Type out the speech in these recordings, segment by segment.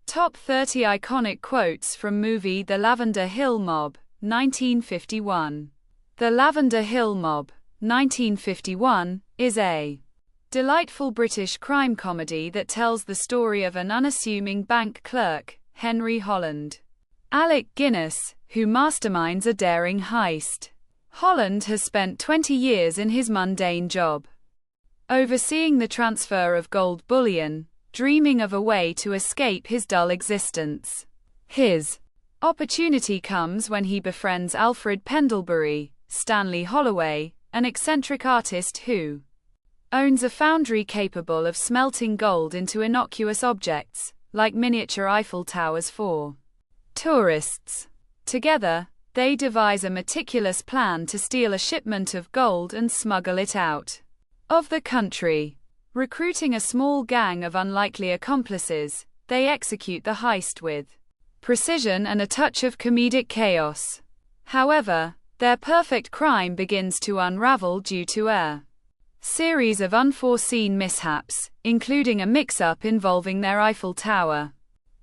Top 30 iconic quotes from movie The Lavender Hill Mob, 1951. The Lavender Hill Mob, 1951, is a delightful British crime comedy that tells the story of an unassuming bank clerk, Henry Holland, Alec Guinness, who masterminds a daring heist. Holland has spent 20 years in his mundane job, overseeing the transfer of gold bullion, dreaming of a way to escape his dull existence. His opportunity comes when he befriends Alfred Pendlebury, Stanley Holloway, an eccentric artist who owns a foundry capable of smelting gold into innocuous objects, like miniature Eiffel Towers for tourists. Together, they devise a meticulous plan to steal a shipment of gold and smuggle it out of the country. Recruiting a small gang of unlikely accomplices, they execute the heist with precision and a touch of comedic chaos. However, their perfect crime begins to unravel due to a series of unforeseen mishaps, including a mix-up involving their Eiffel Tower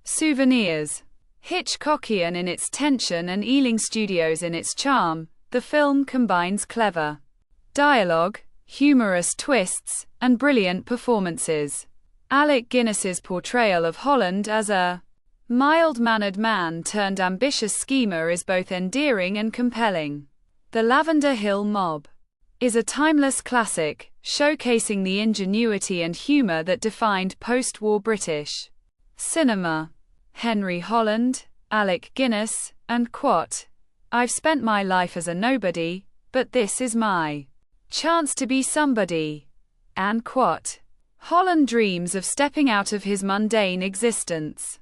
souvenirs. Hitchcockian in its tension and Ealing Studios in its charm, the film combines clever dialogue, humorous twists, and brilliant performances. Alec Guinness's portrayal of Holland as a mild-mannered man turned ambitious schemer is both endearing and compelling. The Lavender Hill Mob is a timeless classic, showcasing the ingenuity and humor that defined post-war British cinema. Henry Holland, Alec Guinness, and quote, "I've spent my life as a nobody, but this is my chance to be somebody." And quote, Holland dreams of stepping out of his mundane existence.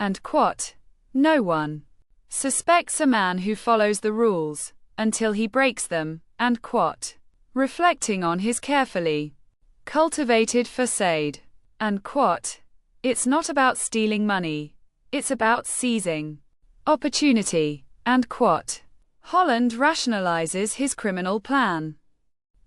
And quote, "No one suspects a man who follows the rules until he breaks them." And quote, reflecting on his carefully cultivated facade. And quote, "It's not about stealing money. It's about seizing opportunity." And quote, Holland rationalizes his criminal plan.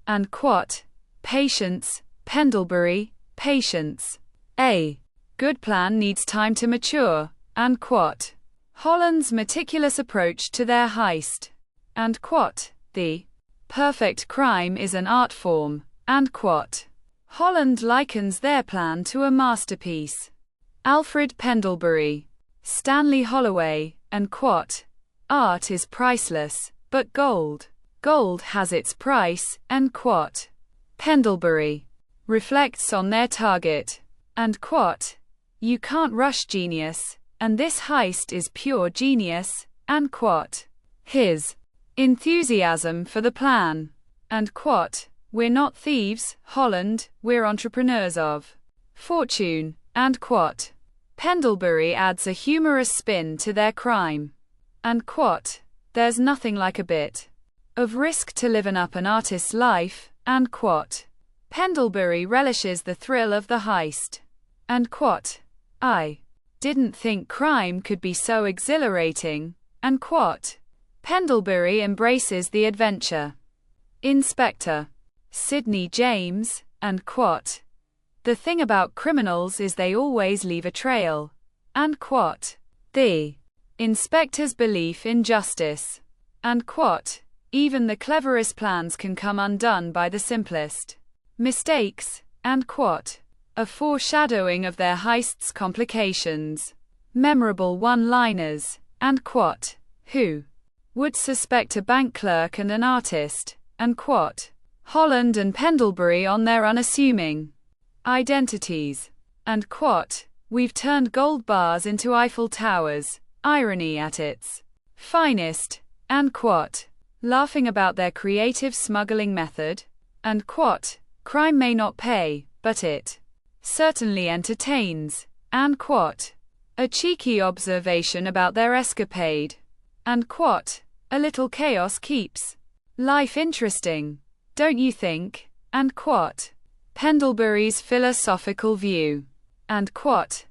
And quote, "Patience, Pendlebury, patience. A good plan needs time to mature." And quote, Holland's meticulous approach to their heist. And quote, "The perfect crime is an art form." And quote, Holland likens their plan to a masterpiece. Alfred Pendlebury, Stanley Holloway, and quote, "Art is priceless, but gold has its price." And quote, Pendlebury reflects on their target. And quote, "You can't rush genius, and this heist is pure genius." And quote, his enthusiasm for the plan. And quote, "We're not thieves, Holland, we're entrepreneurs of fortune." And quote, Pendlebury adds a humorous spin to their crime. And quote, "There's nothing like a bit of risk to liven up an artist's life." And quote, Pendlebury relishes the thrill of the heist. And quote, "I didn't think crime could be so exhilarating." And quote, Pendlebury embraces the adventure. Inspector Sidney James, and quote, "The thing about criminals is they always leave a trail." And quote, the inspector's belief in justice. And quote, "Even the cleverest plans can come undone by the simplest mistakes." And quote, a foreshadowing of their heist's complications. Memorable one-liners. And quote, "Who would suspect a bank clerk and an artist?" And quote, Holland and Pendlebury on their unassuming identities. And quote, "We've turned gold bars into Eiffel Towers." Irony at its finest. And quote, laughing about their creative smuggling method. And quote, "Crime may not pay, but it certainly entertains." And quote, a cheeky observation about their escapade. And quote, "A little chaos keeps life interesting, don't you think?" And quote, Pendlebury's philosophical view. And quote,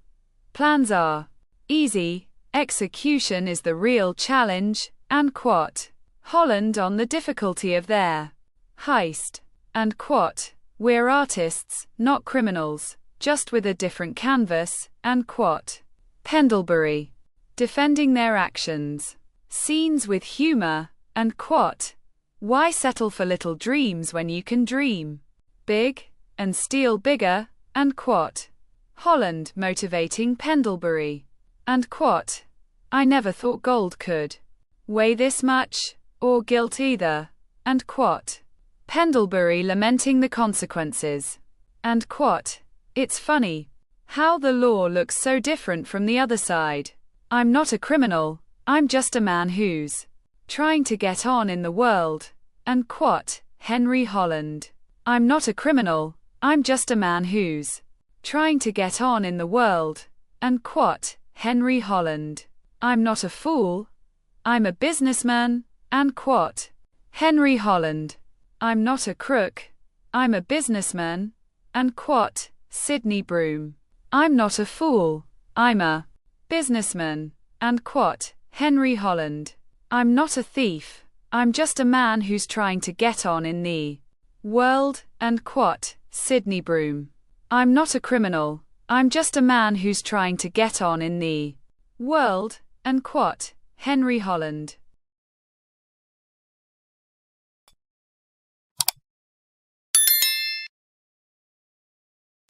"Plans are easy, execution is the real challenge." And quote, Holland on the difficulty of their heist. And quote, "We're artists, not criminals, just with a different canvas." And quote, Pendlebury. Defending their actions. Scenes with humor, and quat. Why settle for little dreams when you can dream big, and steal bigger, and quat. Holland motivating Pendlebury. And quat. I never thought gold could weigh this much, or guilt either, and quat. Pendlebury lamenting the consequences. And quat. It's funny how the law looks so different from the other side. I'm not a criminal, I'm just a man who's trying to get on in the world. And quat. Henry Holland. I'm not a criminal, I'm just a man who's trying to get on in the world. And quat. Henry Holland. I'm not a fool, I'm a businessman. And quat. Henry Holland. I'm not a crook, I'm a businessman. And quat. Sidney Broome. I'm not a fool, I'm a businessman. And quat. Henry Holland. I'm not a thief, I'm just a man who's trying to get on in the world. And quat. Sidney Broome. I'm not a criminal, I'm just a man who's trying to get on in the world. And quat. Henry Holland.